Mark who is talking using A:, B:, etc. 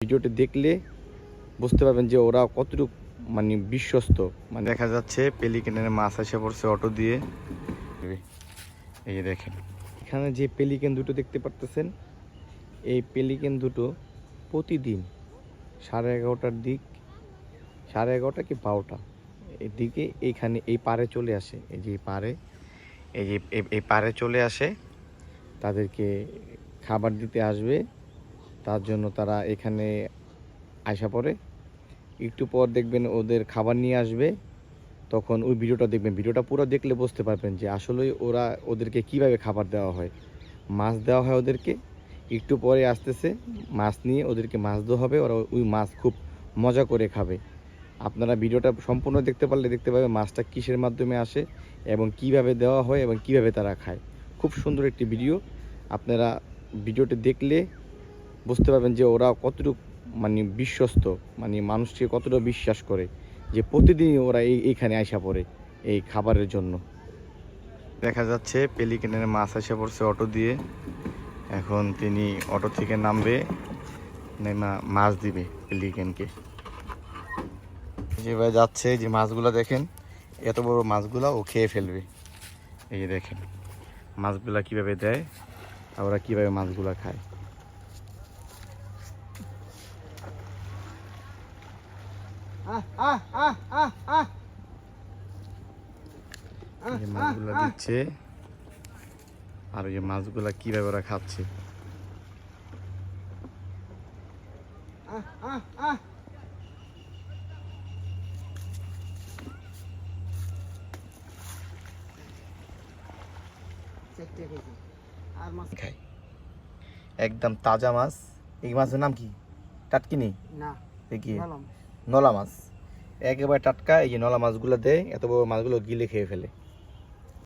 A: ভিডিওটি দেখলে বুঝতে পারবেন যে ওরা কতটুকু মানে বিশ্বস্ত। মানে দেখা যাচ্ছে পেলিকেনের মাছ এসে পড়ছে অটো দিয়ে। এই যে দেখেন এখানে যে পেলিকেন দুটো দেখতে পারতেছেন, এই পেলিকেন দুটো প্রতিদিন 11:30টার দিক, 11:30 কি 12টা এই দিকে এইখানে এই পাড়ে চলে আসে। এই যে পাড়ে, এই যে এই পাড়ে চলে আসে, তাদেরকে খাবার দিতে আসবে। তার জন্য তারা এখানে আসা পড়ে। একটু পর দেখবেন ওদের খাবার নিয়ে আসবে, তখন ওই ভিডিওটা দেখবেন। ভিডিওটা পুরো দেখলে বুঝতে পারবেন যে আসলেই ওদেরকে কিভাবে খাবার দেওয়া হয়। মাছ দেওয়া হয় ওদেরকে, একটু পরে আসতেছে মাছ নিয়ে, ওদেরকে মাছ দেওয়া হবে। ওরা ওই মাছ খুব মজা করে খাবে। আপনারা ভিডিওটা সম্পূর্ণ দেখতে পারলে দেখতে পাবেন মাছটা কিসের মাধ্যমে আসে এবং কিভাবে দেওয়া হয় এবং কিভাবে তারা খায়। খুব সুন্দর একটি ভিডিও। আপনারা ভিডিওটি দেখলে বুঝতে পারবেন যে ওরা কতটুকু মানে বিশ্বস্ত, মানে মানুষকে কতটা বিশ্বাস করে, যে প্রতিদিনই ওরা এইখানে আসা পড়ে এই খাবারের জন্য। দেখা যাচ্ছে পেলিকেনের মাছ এসে পড়ছে অটো দিয়ে। এখন তিনি অটো থেকে নামবে, নেমা মাছ দিবে পেলিকেনকে। যেভাবে যাচ্ছে, যে মাছগুলো দেখেন, এত বড় মাছগুলা ও খেয়ে ফেলবে। এই যে দেখেন মাছগুলা কিভাবে দেয় আর ওরা কিভাবে মাছগুলা খায়। এই যে মাছগুলা দিচ্ছে আর ওই যে মাছগুলা কিভাবে ওরা খাচ্ছে। খাই একদম তাজা মাছ। এই মাছের নাম কি? টাটকিনি না, দেখি নলা মাছ, একেবারে টাটকা। এই যে নলা মাছগুলো দেয়, এত বড় মাছগুলো গিলে খেয়ে ফেলে।